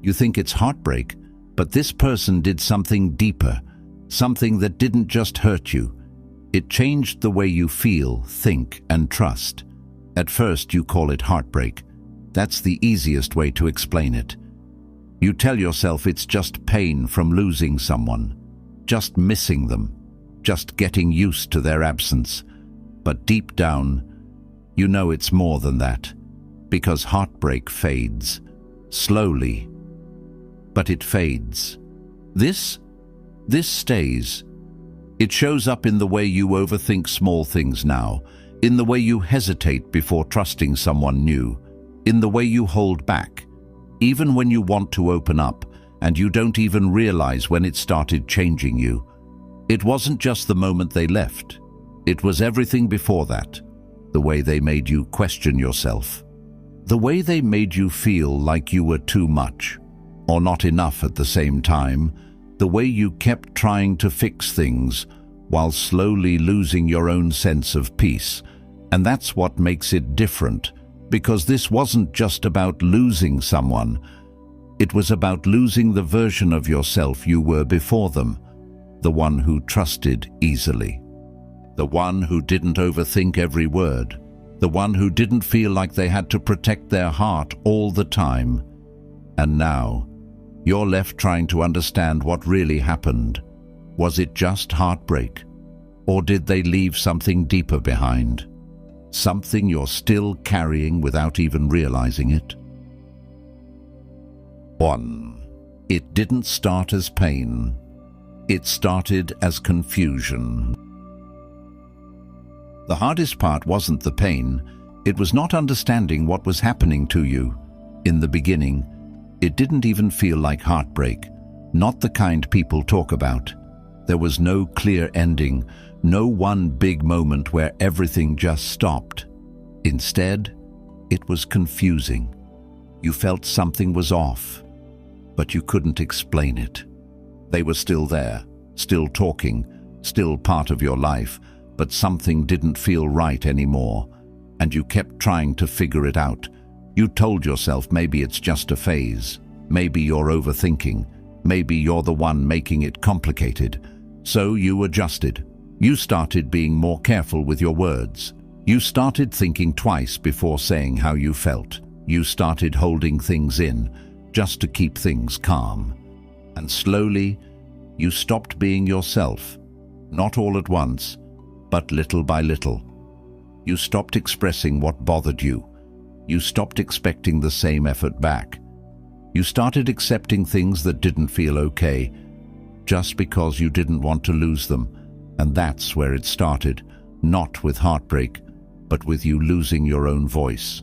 You think it's heartbreak, but this person did something deeper, something that didn't just hurt you. It changed the way you feel, think, and trust. At first, you call it heartbreak. That's the easiest way to explain it. You tell yourself it's just pain from losing someone, just missing them, just getting used to their absence. But deep down, you know it's more than that, because heartbreak fades, slowly, but it fades. This stays. It shows up in the way you overthink small things now, in the way you hesitate before trusting someone new, in the way you hold back, even when you want to open up, and you don't even realize when it started changing you. It wasn't just the moment they left. It was everything before that. The way they made you question yourself. The way they made you feel like you were too much, or not enough at the same time. The way you kept trying to fix things while slowly losing your own sense of peace. And that's what makes it different, because this wasn't just about losing someone. It was about losing the version of yourself you were before them, the one who trusted easily, the one who didn't overthink every word, the one who didn't feel like they had to protect their heart all the time. And now, you're left trying to understand what really happened. Was it just heartbreak? Or did they leave something deeper behind? Something you're still carrying without even realizing it? 1. It didn't start as pain. It started as confusion. The hardest part wasn't the pain. It was not understanding what was happening to you. In the beginning, it didn't even feel like heartbreak, not the kind people talk about. There was no clear ending, no one big moment where everything just stopped. Instead, it was confusing. You felt something was off, but you couldn't explain it. They were still there, still talking, still part of your life, but something didn't feel right anymore, and you kept trying to figure it out. You told yourself maybe it's just a phase, maybe you're overthinking, maybe you're the one making it complicated. So you adjusted. You started being more careful with your words. You started thinking twice before saying how you felt. You started holding things in, just to keep things calm. And slowly, you stopped being yourself. Not all at once, but little by little. You stopped expressing what bothered you. You stopped expecting the same effort back. You started accepting things that didn't feel okay, just because you didn't want to lose them. And that's where it started, not with heartbreak, but with you losing your own voice.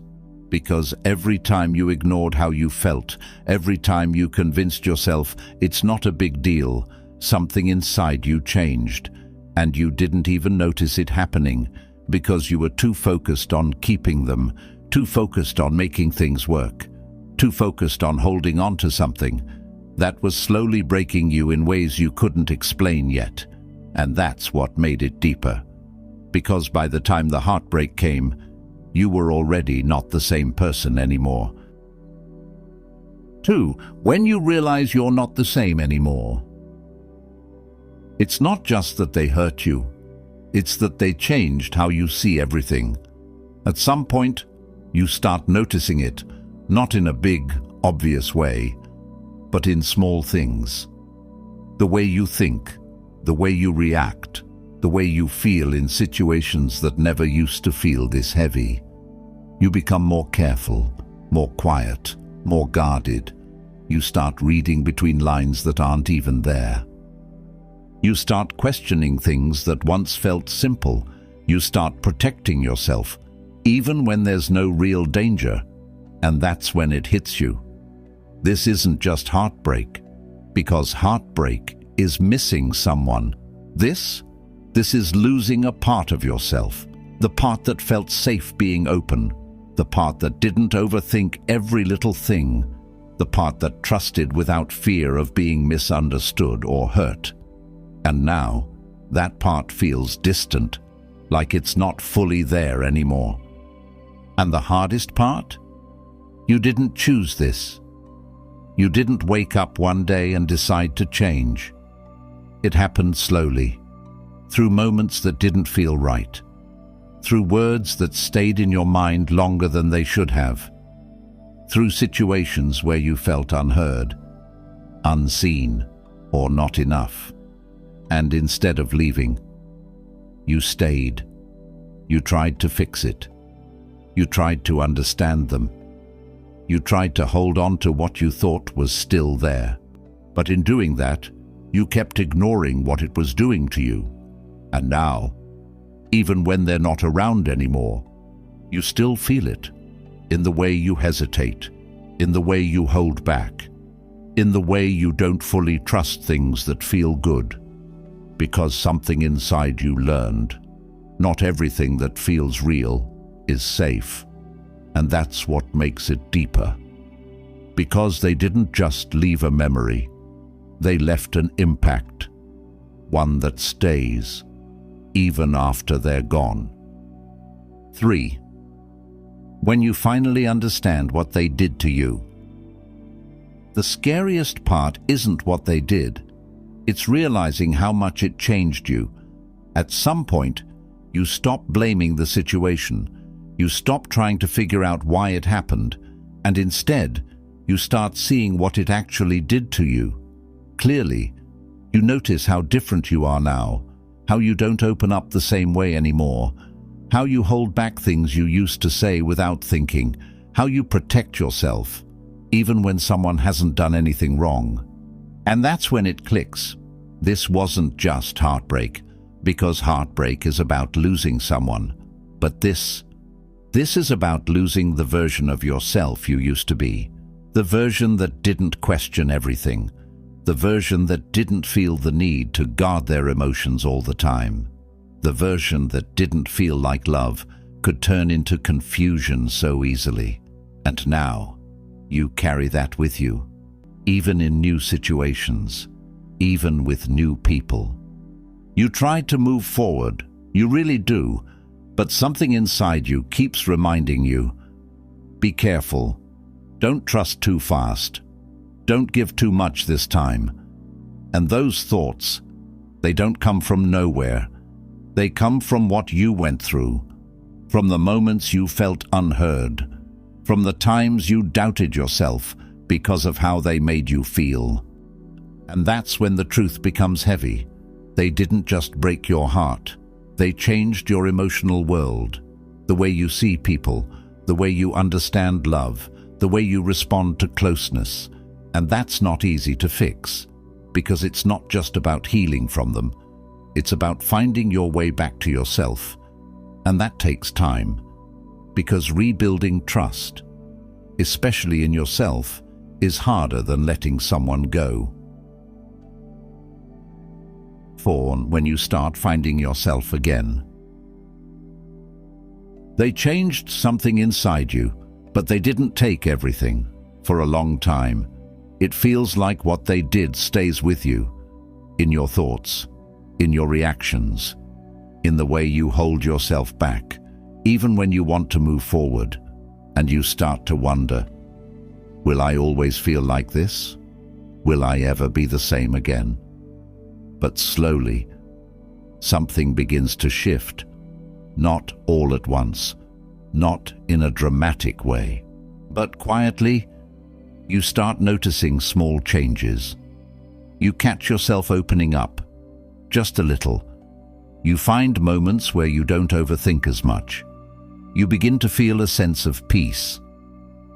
Because every time you ignored how you felt, every time you convinced yourself it's not a big deal, something inside you changed, and you didn't even notice it happening because you were too focused on keeping them, too focused on making things work, too focused on holding on to something that was slowly breaking you in ways you couldn't explain yet. And that's what made it deeper. Because by the time the heartbreak came, you were already not the same person anymore. 2. When you realize you're not the same anymore. It's not just that they hurt you, it's that they changed how you see everything. At some point, you start noticing it, not in a big, obvious way, but in small things. The way you think, the way you react, the way you feel in situations that never used to feel this heavy. You become more careful, more quiet, more guarded. You start reading between lines that aren't even there. You start questioning things that once felt simple. You start protecting yourself, even when there's no real danger. And that's when it hits you. This isn't just heartbreak, because heartbreak is missing someone. This is losing a part of yourself, the part that felt safe being open, the part that didn't overthink every little thing, the part that trusted without fear of being misunderstood or hurt. And now, that part feels distant, like it's not fully there anymore. And the hardest part? You didn't choose this. You didn't wake up one day and decide to change. It happened slowly, through moments that didn't feel right, through words that stayed in your mind longer than they should have, through situations where you felt unheard, unseen, or not enough. And instead of leaving, you stayed. You tried to fix it. You tried to understand them. You tried to hold on to what you thought was still there. But in doing that, you kept ignoring what it was doing to you. And now, even when they're not around anymore, you still feel it, in the way you hesitate, in the way you hold back, in the way you don't fully trust things that feel good, because something inside you learned, not everything that feels real is safe, and that's what makes it deeper. Because they didn't just leave a memory, they left an impact, one that stays, even after they're gone. 3. When you finally understand what they did to you. The scariest part isn't what they did, it's realizing how much it changed you. At some point, you stop blaming the situation, you stop trying to figure out why it happened, and instead, you start seeing what it actually did to you. Clearly, you notice how different you are now, how you don't open up the same way anymore, how you hold back things you used to say without thinking, how you protect yourself, even when someone hasn't done anything wrong. And that's when it clicks. This wasn't just heartbreak, because heartbreak is about losing someone, but this is about losing the version of yourself you used to be, the version that didn't question everything, the version that didn't feel the need to guard their emotions all the time, the version that didn't feel like love could turn into confusion so easily. And now, you carry that with you, even in new situations, even with new people. You try to move forward, you really do, but something inside you keeps reminding you, be careful, don't trust too fast, don't give too much this time. And those thoughts, they don't come from nowhere. They come from what you went through, from the moments you felt unheard, from the times you doubted yourself because of how they made you feel. And that's when the truth becomes heavy. They didn't just break your heart. They changed your emotional world, the way you see people, the way you understand love, the way you respond to closeness. And that's not easy to fix, because it's not just about healing from them. It's about finding your way back to yourself. And that takes time, because rebuilding trust, especially in yourself, is harder than letting someone go. 4. When you start finding yourself again. They changed something inside you, but they didn't take everything. For a long time, it feels like what they did stays with you, in your thoughts, in your reactions, in the way you hold yourself back, even when you want to move forward, and you start to wonder, will I always feel like this? Will I ever be the same again? But slowly, something begins to shift, not all at once, not in a dramatic way, but quietly, you start noticing small changes. You catch yourself opening up, just a little. You find moments where you don't overthink as much. You begin to feel a sense of peace,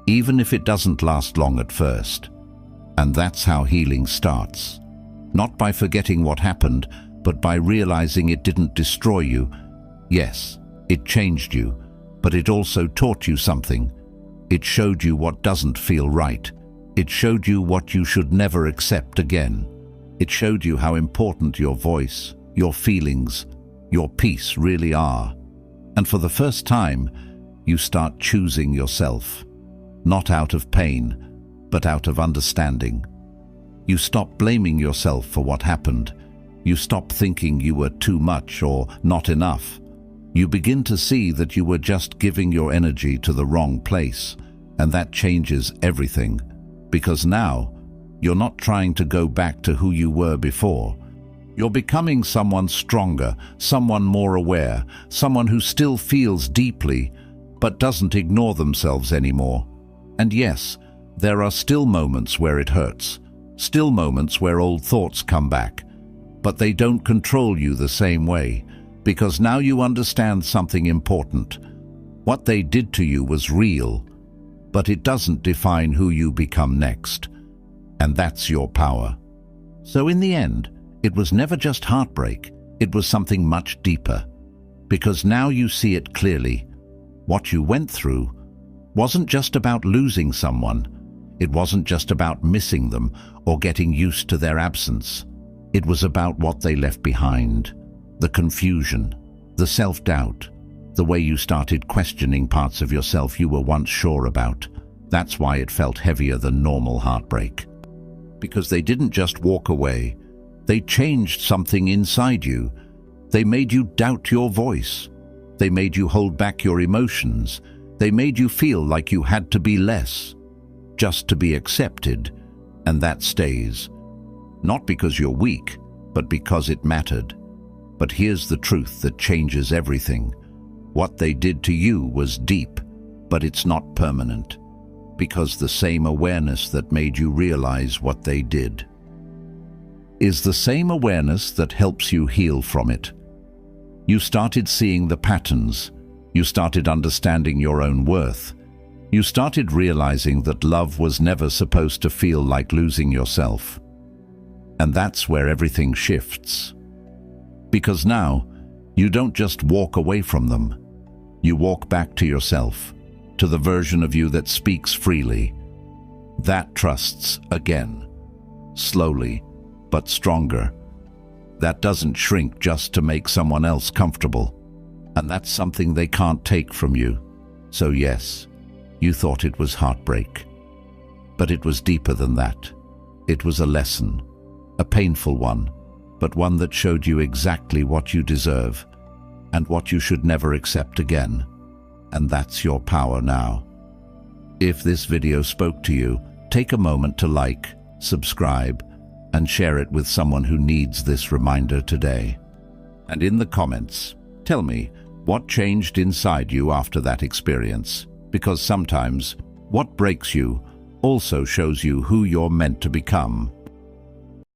even if it doesn't last long at first. And that's how healing starts. Not by forgetting what happened, but by realizing it didn't destroy you. Yes, it changed you, but it also taught you something. It showed you what doesn't feel right. It showed you what you should never accept again. It showed you how important your voice, your feelings, your peace really are. And for the first time, you start choosing yourself, not out of pain, but out of understanding. You stop blaming yourself for what happened. You stop thinking you were too much or not enough. You begin to see that you were just giving your energy to the wrong place, and that changes everything. Because now, you're not trying to go back to who you were before. You're becoming someone stronger, someone more aware, someone who still feels deeply, but doesn't ignore themselves anymore. And yes, there are still moments where it hurts, still moments where old thoughts come back, but they don't control you the same way, because now you understand something important. What they did to you was real, but it doesn't define who you become next. And that's your power. So in the end, it was never just heartbreak, it was something much deeper. Because now you see it clearly. What you went through wasn't just about losing someone. It wasn't just about missing them or getting used to their absence. It was about what they left behind. The confusion, the self-doubt, the way you started questioning parts of yourself you were once sure about. That's why it felt heavier than normal heartbreak. Because they didn't just walk away. They changed something inside you. They made you doubt your voice. They made you hold back your emotions. They made you feel like you had to be less, just to be accepted, and that stays. Not because you're weak, but because it mattered. But here's the truth that changes everything. What they did to you was deep, but it's not permanent, because the same awareness that made you realize what they did is the same awareness that helps you heal from it. You started seeing the patterns. You started understanding your own worth. You started realizing that love was never supposed to feel like losing yourself. And that's where everything shifts. Because now, you don't just walk away from them. You walk back to yourself, to the version of you that speaks freely, that trusts again, slowly but stronger, that doesn't shrink just to make someone else comfortable. And that's something they can't take from you. So yes, you thought it was heartbreak. But it was deeper than that. It was a lesson, a painful one, but one that showed you exactly what you deserve and what you should never accept again. And that's your power now. If this video spoke to you, take a moment to like, subscribe, and share it with someone who needs this reminder today. And in the comments, tell me what changed inside you after that experience, because sometimes what breaks you also shows you who you're meant to become.